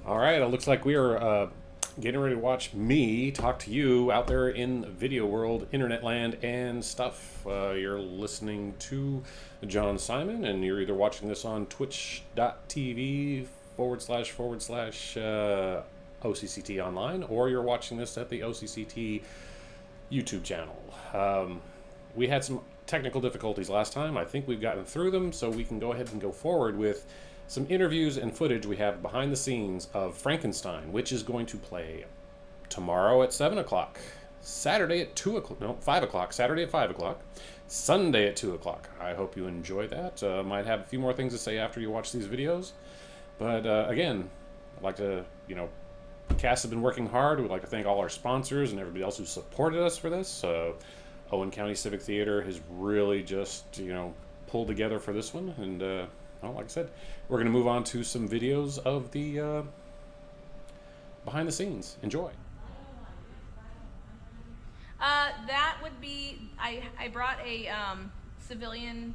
All right, it looks like we are getting ready to watch me talk to you out there in video world, internet land, and stuff. You're listening to John Simon, and you're either watching this on twitch.tv // OCCT online, or you're watching this at the OCCT YouTube channel. We had some technical difficulties last time. I think we've gotten through them, so we can go ahead and go forward with some interviews and footage we have behind the scenes of Frankenstein, which is going to play tomorrow at 7 o'clock, Saturday at 2 o'clock, no, 5 o'clock, Saturday at 5 o'clock, Sunday at 2 o'clock. I hope you enjoy that. Might have a few more things to say after you watch these videos. But again, I'd like to, the cast have been working hard. We'd like to thank all our sponsors and everybody else who supported us for this. Owen County Civic Theater has really just, pulled together for this one. And, like I said, we're going to move on to some videos of the behind the scenes. Enjoy. That would be, I brought a civilian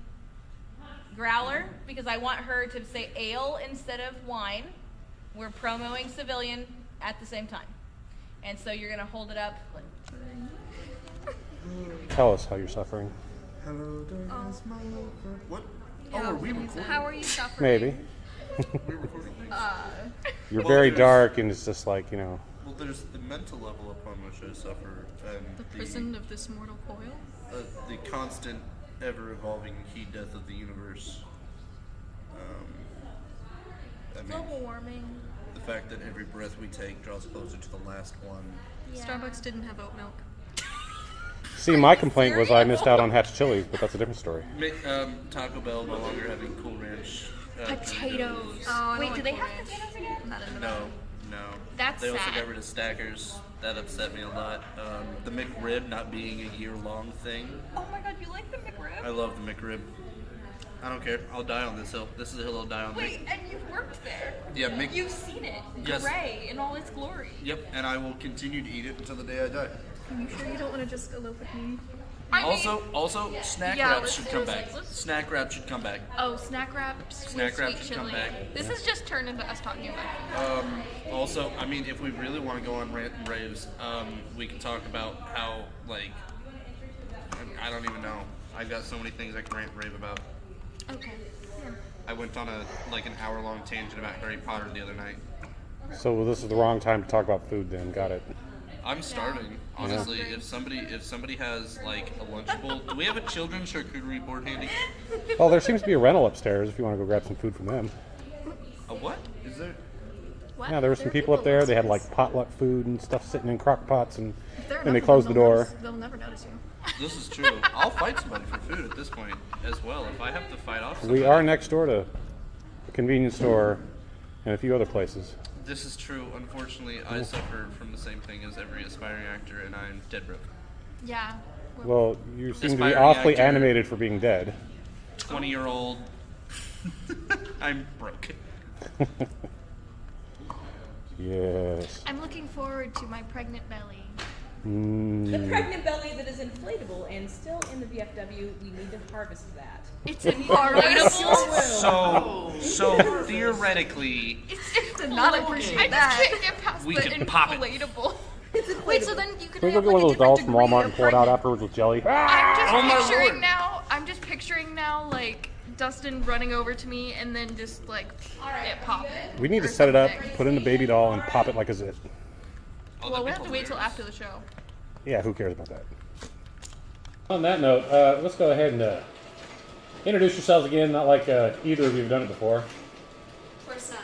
growler because I want her to say ale instead of wine. We're promoting civilian at the same time. And so you're going to hold it up. Tell us how you're suffering. Hello, darkness, my lover. What? Yeah, Oh, are we recording? how are you suffering? Maybe. We're recording things? You're Well, very there's- dark, and it's just like, Well, there's the mental level upon which I suffer, and The prison of this mortal coil? the constant, ever-evolving heat death of the universe. I mean, Global warming. the fact that every breath we take draws closer to the last one. Yeah. Starbucks didn't have oat milk. see, my complaint was I missed out on Hatch chilies, but that's a different story. Taco Bell no longer having Cool Ranch. Potatoes. Wait, do they have potatoes again? I'm not into No, that. no. That's They also sad. got rid of Stackers. That upset me a lot. The McRib not being a year-long thing. Oh my god, you like the McRib? I love the McRib. I don't care. I'll die on this hill. This is a hill I'll die on. Wait, and you've worked there. Yeah, Mc. You've seen it. Yes. Gray in all its glory. Yep, and I will continue to eat it until the day I die. Are you sure you don't want to just elope with me? Also, snack yeah, wraps let's should do come this. back. Let's- Snack wraps should come back. Oh, snack wraps Snack with wraps sweet should come chili. back. This has just turned into us talking about food. Also, I mean, if we really want to go on rant and raves, we can talk about how, like, I don't even know. I've got so many things I can rant and rave about. Okay. Yeah. I went on an hour-long tangent about Harry Potter the other night. So this is the wrong time to talk about food then. Got it. I'm starving. Honestly, if somebody has like a Lunchable, do we have a children's charcuterie board handy? Well, there seems to be a rental upstairs if you want to go grab some food from them. A what? Is there? What? Yeah, there were some people up there. They had like potluck food and stuff sitting in crock pots, and If there are then they enough of closed the them, door. They'll never notice you. This is true. I'll fight somebody for food at this point as well. If I have to fight off somebody. We are next door to a convenience store and a few other places. This is true. Unfortunately, I suffer from the same thing as every aspiring actor, and I'm dead broke. Yeah. Well, you seem to be Aspiring awfully actor. animated for being dead. 20-year-old. I'm broke. Yes. I'm looking forward to my pregnant belly. The pregnant belly that is inflatable and still in the VFW, we need to harvest that. It's inflatable. So theoretically, It's not appreciate I that. just can't get past We the can pop it. inflatable. Wait, so then you could Can we have go get one like of a those dolls different from Walmart degree and of pull it out pregnant. afterwards with jelly? Oh my Lord. I'm just picturing now, like, Dustin running over to me and then just, like, it popping. We need to or set it up, something. put in the baby doll, and pop it like a zit. Well, we have to wait till after the show. Yeah, who cares about that? On that note, let's go ahead and introduce yourselves again, not like either of you have done it before. Of course not.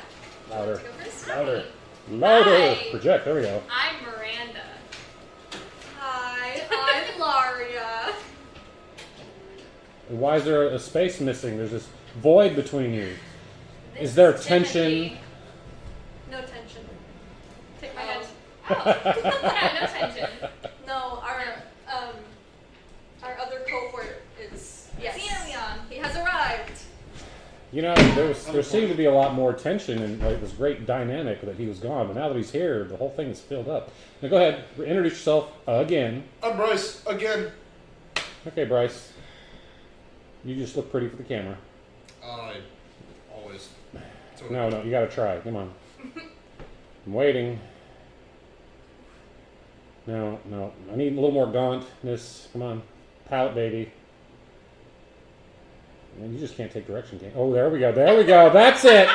Louder. Go first? Louder. Louder! Hi. Project, there we go. I'm Miranda. Hi, I'm Laria. And why is there a space missing? There's this void between you. This Is there is tension? Timothy. No tension. Take my hand. Oh, yeah, no tension. No, our other cohort is Xenon. He has arrived. You know, there seemed to be a lot more tension and like this great dynamic that he was gone, but now that he's here, the whole thing is filled up. Now go ahead, introduce yourself again. I'm Bryce again. Okay, Bryce. You just look pretty for the camera. I always. No, you gotta try. Come on. I'm waiting. No. I need a little more gauntness. Come on. Pout, baby. Man, you just can't take direction, can you? Oh, there we go. That's it.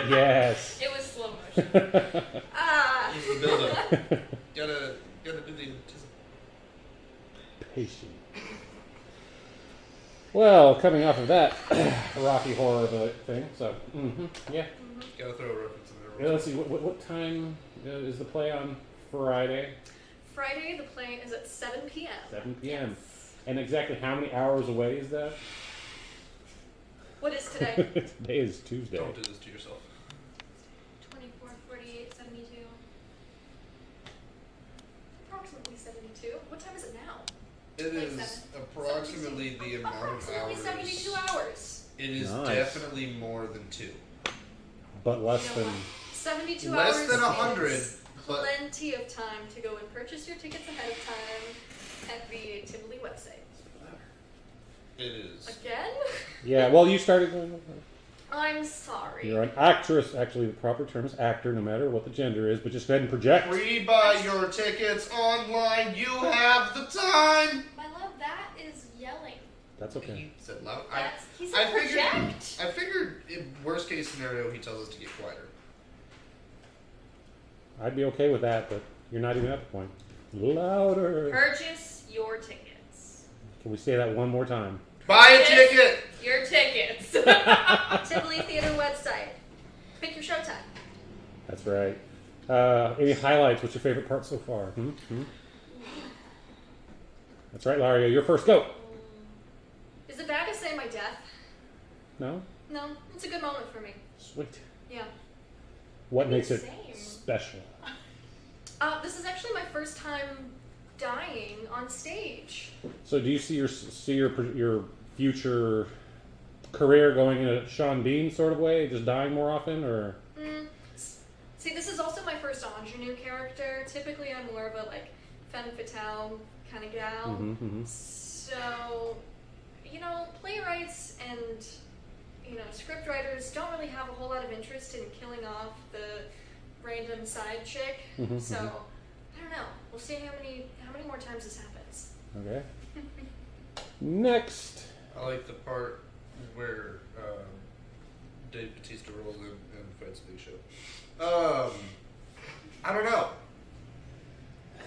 Yes. It was slow motion. Ah. Here's the build-up. gotta do the Patient. Well, coming off of that Rocky Horror thing, so yeah. Gotta throw a reference in Yeah, there. let's see. What time is the play on Friday? Friday, the play is at 7 p.m. 7 p.m. And exactly how many hours away is that? What is today? Today is Tuesday. Don't do this to yourself. 24, 48, 72. Approximately 72. What time is it now? It Like is 7. approximately the amount of Approximately hours. 72 hours. It is Nice. definitely more than 2. But less You know than. what? 72 Less hours than 100, is but plenty of time to go and purchase your tickets ahead of time at the Tivoli website. it is. Again? Yeah, well, you started. I'm sorry. You're an actress. Actually, the proper term is actor, no matter what the gender is, but just go ahead and project. Pre-buy your tickets online. You have the time. My love, that is yelling. That's okay. He said loud. He said project. I figured in worst case scenario he tells us to get quieter. I'd be okay with that, but you're not even at the point. Louder. Purchase your tickets. Can we say that one more time? Buy a Purchase ticket. Your tickets. Tivoli Theater website. Pick your showtime. That's right. Any highlights? What's your favorite part so far? That's right, Laria. You're first. Go. Is it bad to say my death? No? No, it's a good moment for me. Sweet. Yeah. What makes it Same. special? This is actually my first time dying on stage. So, do you see your future career going in a Sean Bean sort of way, just dying more often, or? See, this is also my first ingenue character. Typically, I'm more of a femme fatale kind of gal. So, playwrights and script writers don't really have a whole lot of interest in killing off the random side chick. So, I don't know. We'll see how many more times this happens. Okay. Next. I like the part where Dave Bautista rolls in and fights Big Show. I don't know.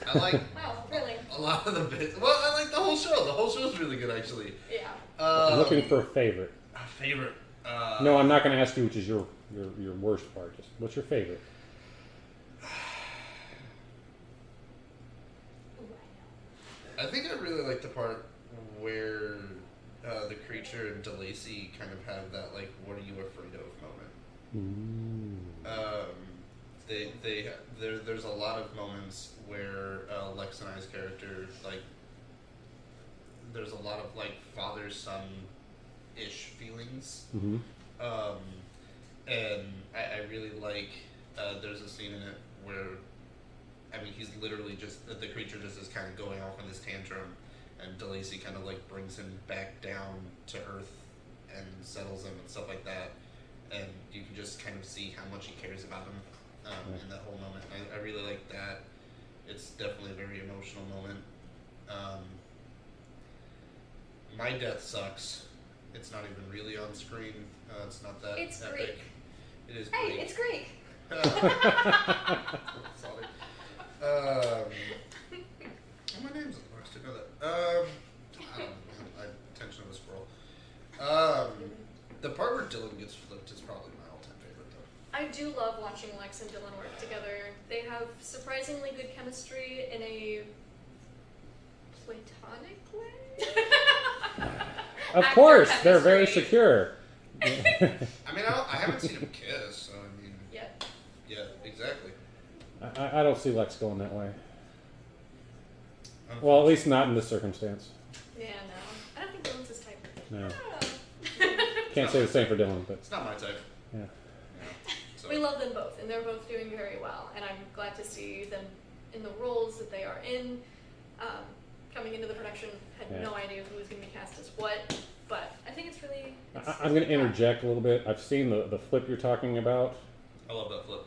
I like Wow, really? a lot of the bits. Well, I like the whole show. The whole show's really good, actually. Yeah. I'm looking for a favorite. Favorite. No, I'm not going to ask you which is your worst part. Just what's your favorite? I think I really like the part where the creature and DeLacy kind of have that "What are you afraid of?" moment. There's a lot of moments where Lex and I's character there's a lot of father son ish feelings. And I really like there's a scene in it where he's literally just the creature just is kind of going off on this tantrum, and DeLacy kind of brings him back down to earth and settles him and stuff like that, and you can just kind of see how much he cares about him in that whole moment. I really like that. It's definitely a very emotional moment. My death sucks. It's not even really on screen. It's not that It's epic. Greek. It is Hey, Greek. it's Greek. Sorry. My name's on the box. I know that. I don't know, man. Attention of a squirrel. The part where Dylan gets flipped is probably my all-time favorite, though. I do love watching Lex and Dylan work together. They have surprisingly good chemistry in a platonic way. Of Actor course, they're very chemistry. secure. I haven't seen him kiss, so Yet. yeah, exactly. I don't see Lex going that way. Well, at least not in this circumstance. Yeah, no. I don't think Dylan's his type. No. I don't know. Can't say the same for Dylan, but It's not my type. yeah. So. We love them both, and they're both doing very well. And I'm glad to see them in the roles that they are in. Coming into the production, had no idea who was going to be cast as what, but I think it's really. I'm going to interject a little bit. I've seen the flip you're talking about. I love that flip.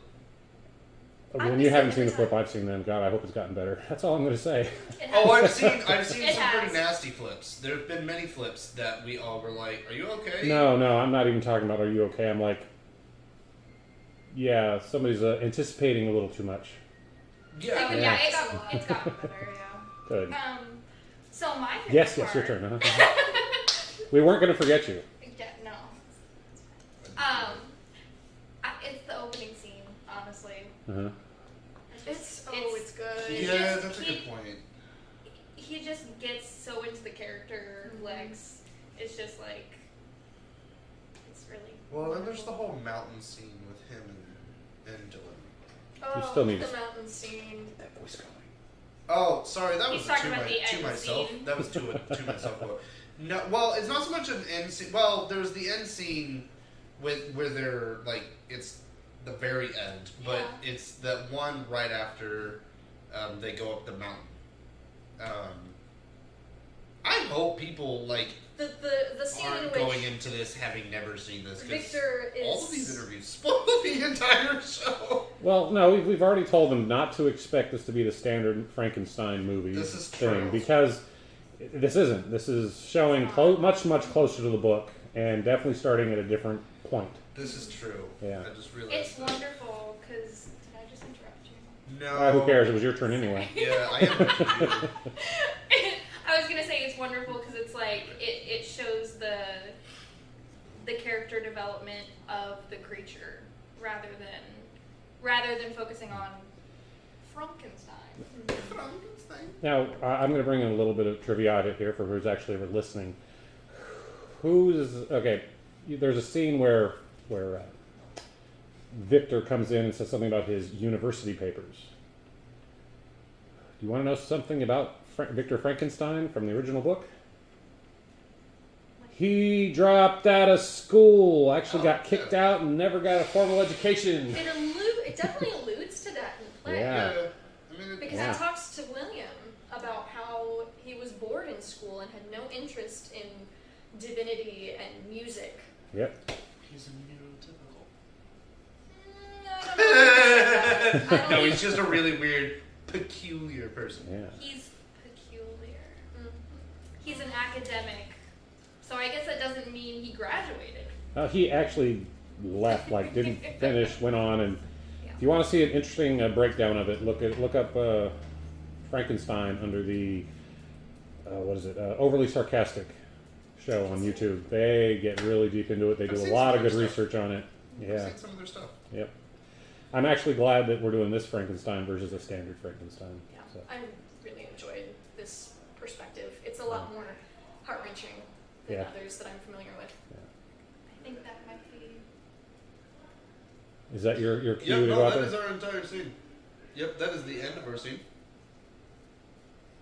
When you haven't seen the flip I've seen, then God, I hope it's gotten better. That's all I'm going to say. Oh, I've seen It some has. pretty nasty flips. There have been many flips that we all were like, "Are you okay?" No, I'm not even talking about are you okay. I'm like, yeah, somebody's anticipating a little too much. Yeah. Yeah, it's gotten better, yeah. Good. So my favorite Yes, part, your turn. We weren't going to forget you. Yeah, no. It's the opening scene, honestly. Uh-huh. It's good. Yeah, that's a good point. He just gets so into the character, Lex. It's just like, it's really. Well, then there's the whole mountain scene with him and Dylan. You still need the to- mountain scene. That voice going. Oh, sorry, that He's was talking about the end myself. scene. That was to myself. No, well, it's not so much an end scene. Well, there's the end scene where they're like, it's the very end, but Yeah. it's the one right after they go up the mountain. I hope people like The scene in aren't which going into this having never seen this. 'Cause Victor is. all of these interviews spoil the entire show. Well, no, we've already told them not to expect this to be the standard Frankenstein movie This is thing true. because this isn't. This is showing much closer to the book and definitely starting at a different point. This is true. Yeah. I just realized. It's that. wonderful because did I just interrupt you? No. Who cares? It was your turn anyway. Yeah, I am with you. I was gonna say it's wonderful because it's like it shows the character development of the creature rather than focusing on Frankenstein. Frankenstein. Now, I'm going to bring in a little bit of trivia here for who's actually ever listening. Okay, there's a scene where Victor comes in and says something about his university papers. Do you want to know something about Victor Frankenstein from the original book? He dropped out of school, actually got kicked out and never got a formal education. It definitely alludes to that in the play. Yeah. I mean, Because Yeah. he talks to William about how he was bored in school and had no interest in divinity and music. Yep. he's a neurotypical. I don't know. I don't No, think- he's just a really weird, peculiar person. Yeah. He's peculiar. He's an academic. So I guess that doesn't mean he graduated. He actually left, like didn't finish, went on, and Yeah. if you want to see an interesting breakdown of it, look up Frankenstein under the overly sarcastic show on YouTube. They get really deep into it. They I've do a seen lot some of good other stuff. research on it. I've Yeah. seen some of their stuff. Yep. I'm actually glad that we're doing this Frankenstein versus a standard Frankenstein. Yeah. So, I really enjoyed this perspective. It's a lot more heart-wrenching than Yeah. others that I'm familiar with. Yeah. I think that might be. is that your cue Yep, to no, go out that there? is our entire scene. Yep, that is the end of our scene.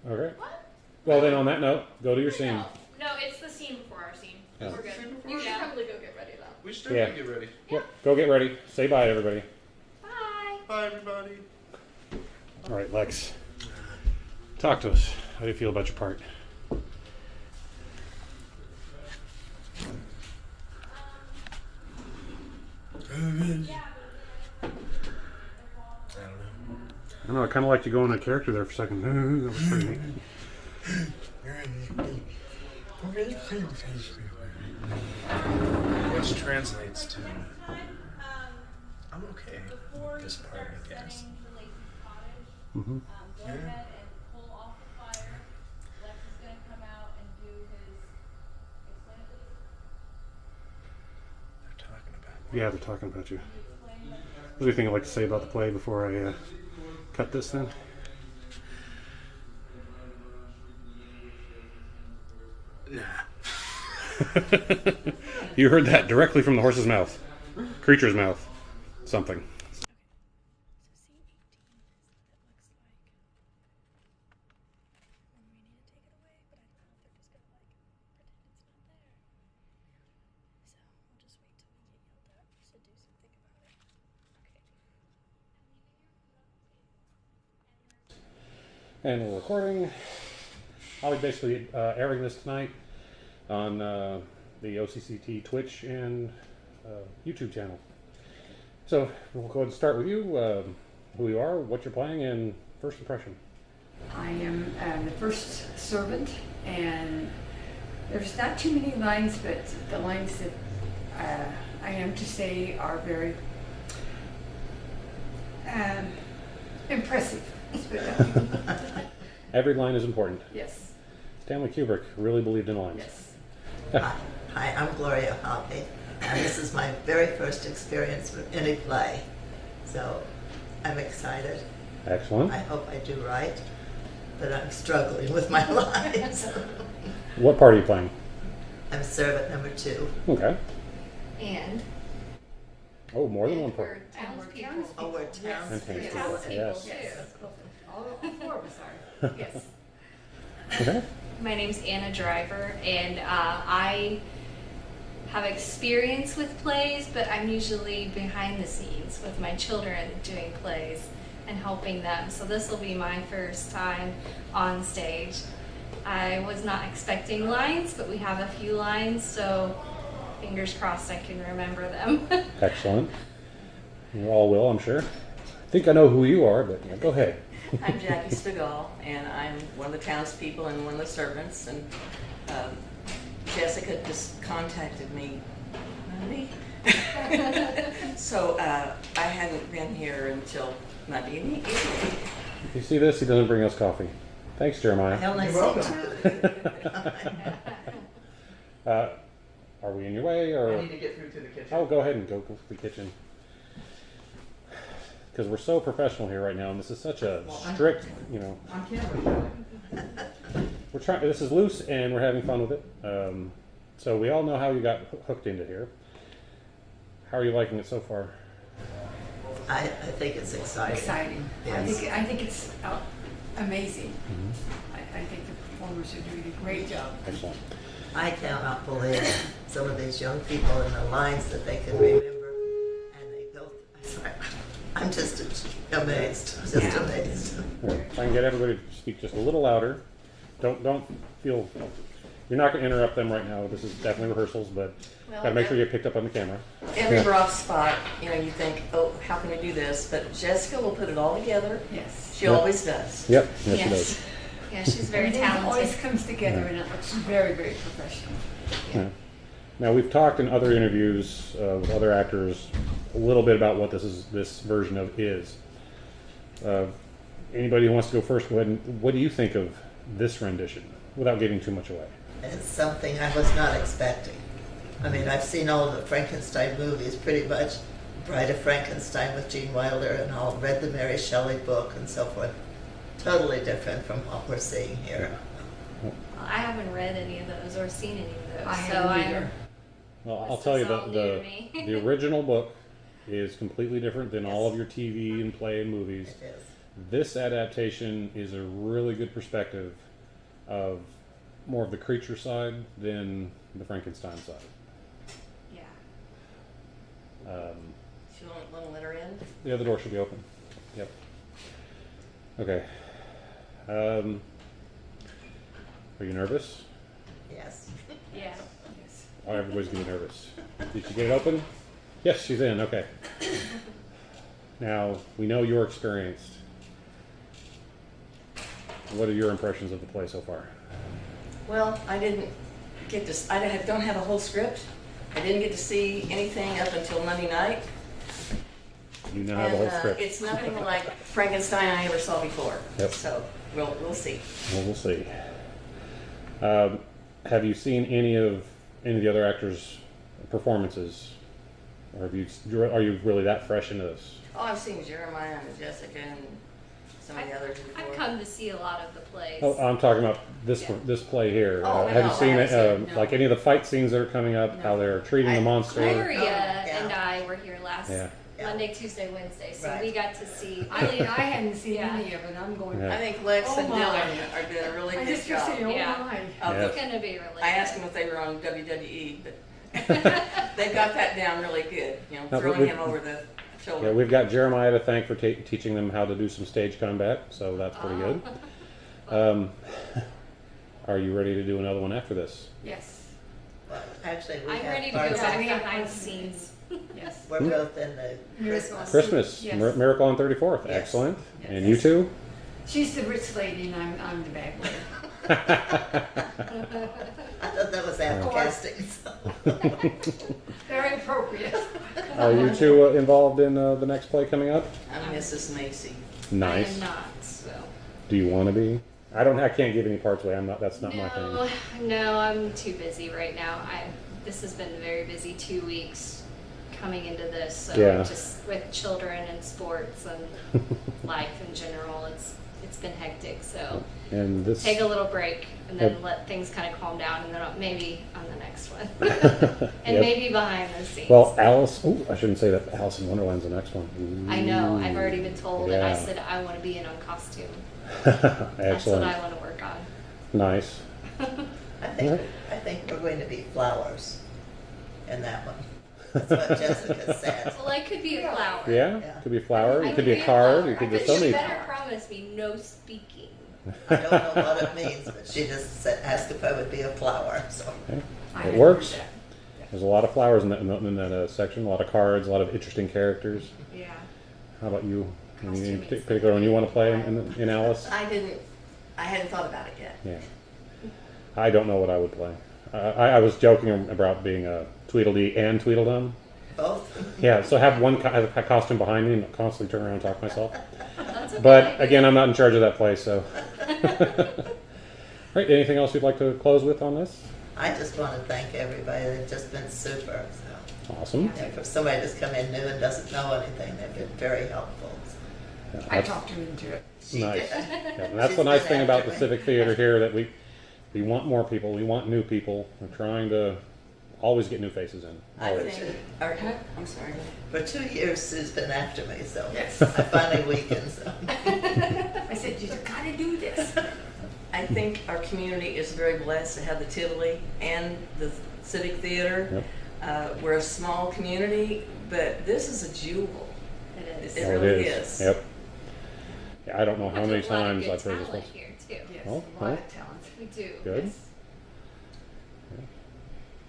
Okay. What? Well, then on that note, go to your scene. No, it's the scene before our scene. Oh. We're good. Scene before You our should scene? probably go get ready though. We should Yeah. definitely get ready. Yep. Go get ready. Say bye to everybody. Bye. Bye, everybody. All right, Lex. Talk to us. How do you feel about your part? I don't know. I kind of liked you going into character there for a second. That was pretty neat. Which translates to I'm okay with this part, I guess. Mm-hmm. Go ahead and pull off the fire. Lex is going to come out and do his. Explain it, please. They're talking about Yeah, they're talking about you. What do you think I'd like to say about the play before I cut this then? Nah. You heard that directly from the horse's mouth. Creature's mouth. Something. And we're recording. I'll be basically airing this tonight on the OCCT Twitch and YouTube channel. So we'll go ahead and start with you. who you are, what you're playing, and first impression. I am the first servant, and there's not too many lines, but the lines that I am to say are very impressive. Let's put it that way. Every line is important. Yes, Stanley Kubrick really believed in lines. yes. Hi, I'm Gloria Hoppy, and this is my very first experience with any play. So I'm excited. Excellent. I hope I do right, but I'm struggling with my lines. What part are you playing? I'm servant number 2. Okay. And Oh, more than one part. townspeople. Oh, we're And townspeople. townspeople, yes. Yes. All 4 of us are. Yes. Okay. My name's Anna Driver, and I have experience with plays, but I'm usually behind the scenes with my children doing plays and helping them. So this will be my first time on stage. I was not expecting lines, but we have a few lines, so fingers crossed I can remember them. Excellent. You all will, I'm sure. I think I know who you are, but yeah, go ahead. I'm Jackie Stegall, and I'm one of the townspeople and one of the servants. And Jessica just contacted me Monday, so I hadn't been here until Monday evening. If you see this, he doesn't bring us coffee. Thanks, I Jeremiah. only see 2. Are we in your way, or? I need to get through to the kitchen. Oh, go ahead and go to the kitchen. Because we're so professional here right now, and this is such a strict, you know. On camera. We're trying. This is loose, and we're having fun with it. So we all know how you got hooked into here. How are you liking it so far? I think it's exciting. Exciting. Yes. I think it's amazing. I think the performers are doing a great job. Excellent. I cannot believe some of these young people and the lines that they can remember, and they go. I'm just amazed. Just amazed. All right, try and get everybody to speak just a little louder. Don't feel. You're not going to interrupt them right now. This is definitely rehearsals, but gotta make sure you get picked up on the camera. Every rough spot, you know, you think, oh, how can we do this? But Jessica will put it all together. Yes. She always does. Yep. Yes, she does. Yeah, she's very Everything always talented. comes together, and it looks very, very professional. Yeah. Now we've talked in other interviews with other actors a little bit about what this version of is. Anybody who wants to go first, go ahead. And what do you think of this rendition, without giving too much away? It's something I was not expecting. I mean, I've seen all the Frankenstein movies, pretty much. Bride of Frankenstein with Gene Wilder and all, read the Mary Shelley book and so forth. Totally different from what we're seeing here. Well, I haven't read any of those or seen any of those, I so haven't I'm. either. Well, I'll This tell you is all new to the me. the original book is completely different than all of your TV and play and movies. It is. This adaptation is a really good perspective of more of the creature side than the Frankenstein side. Yeah. She won't want to let her in. The other door should be open. Yep. Okay. Are you nervous? Yes. Yeah. Yes. Oh, everybody's getting nervous. Did you get it open? Yes, she's in. Okay. Now, we know you're experienced. What are your impressions of the play so far? Well, I didn't get to. Don't have a whole script. I didn't get to see anything up until Monday night. You now have the whole script. It's nothing like Frankenstein I ever saw before. Yep. So we'll see. Well, we'll see. Have you seen any of the other actors' performances, or are you really that fresh into this? Oh, I've seen Jeremiah and Jessica and some of the others before. I've come to see a lot of the plays. Oh, I'm talking about this Yeah. this play here. Oh, Have you no, seen I it? haven't seen it, no. Like any of the fight scenes that are coming up? How they're treating the monster? Gloria yeah. and I were here last Yeah. Monday, Tuesday, Wednesday, so Right. we got to see. I mean, I hadn't seen Yeah. any of it. I'm going. Yeah. I think Lex Oh and my. Dylan are doing a really I good just kept saying, job. oh Yeah. my. Yeah. It's gonna be really. I asked good. them if they were on WWE, but they've got that down really good. You know, No, throwing we- him over the shoulder. Yeah, we've got Jeremiah to thank for teaching them how to do some stage combat, so that's pretty good. Are you ready to do another one after this? Yes. Well, actually, we I'm have ready to parts go of- back we have behind the parts of it. scenes. Yes. We're both in the Christmas. Christmas, Yes. Miracle on 34th. Yes. Excellent. Yes. And you two? She's the rich lady, and I'm the bag lady. I thought that was after casting. So. Very appropriate. Are you two involved in the next play coming up? I'm Mrs. Macy. I Nice. am not, so. Do you want to be? I can't give any parts away. I'm not. That's not my thing. No, I'm too busy right now. This has been a very busy 2 weeks coming into this. So Yeah. just with children and sports and life in general, it's been hectic. So And this. take a little break and then Yep. let things kind of calm down, and then maybe on the next one, and Yep. maybe behind the scenes. Well, Alice. Oh, I shouldn't say that. Alice in Wonderland's the next one. I know. I've already been told, and I Yeah. said I want to be in on costume. That's what Excellent. I want to work on. Nice. I think we're going to be flowers in that one. That's what Jessica said. Well, I could be a flower. Yeah. Yeah. Could be a flower. I It could be a card. It could be but so you many. better promise me no speaking. I don't know what it means, but she just asked if I would be a flower. So Okay. I It hadn't works. heard that. There's a lot of flowers in that section. A lot of cards. A lot of interesting characters. Yeah. How about you? Any Costume is particular one you want to play in Alice? I hadn't thought about it yet. Yeah. I don't know what I would play. I was joking about being a Tweedledee and Tweedledum. both. Yeah, so have have a costume behind me and constantly turn around and talk to myself. That's okay. But again, I'm not in charge of that place, so. All right, anything else you'd like to close with on this? I just want to thank everybody. They've just been super. So Awesome. yeah, for somebody just come in new and doesn't know anything, they've been very helpful. Yeah, I that's talked her into it. She nice. did. Yeah, and that's She's the nice been thing about after the me. Civic Theater here, that we want more people. We want new people. We're trying to always get new faces in. I Always. think, I'm sorry. For 2 years, Sue's been after me, so Yes. I finally weakened. So. I said, you gotta do this. I think our community is very blessed to have the Tivoli and the Civic Theater. Yep. We're a small community, but this is a jewel. It is. It Oh, really it is. Yep. Yeah, I don't know how many There's a lot of times good I've heard this talent place. here too. Yes, Oh, a lot oh. of talent. We do. Good. Yes.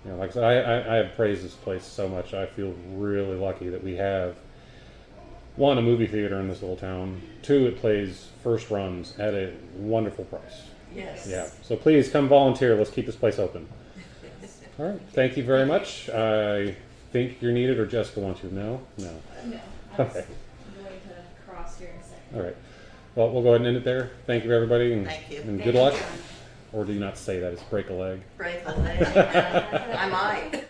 Yeah, like I said, I have praised this place so much. I feel really lucky that we have, one, a movie theater in this little town. Two, it plays first runs at a wonderful price. Yes. Yeah. So please come volunteer. Let's keep this place open. All right. Thank you very much. I think you're needed, or Jessica wants you. No? No. No. Okay. I'm going to cross here in a second. All right. Well, we'll go ahead and end it there. Thank you, everybody, and, Thank you. and Thank good you, luck. John. Or do you not say that? It's break a leg. Break a leg. I might.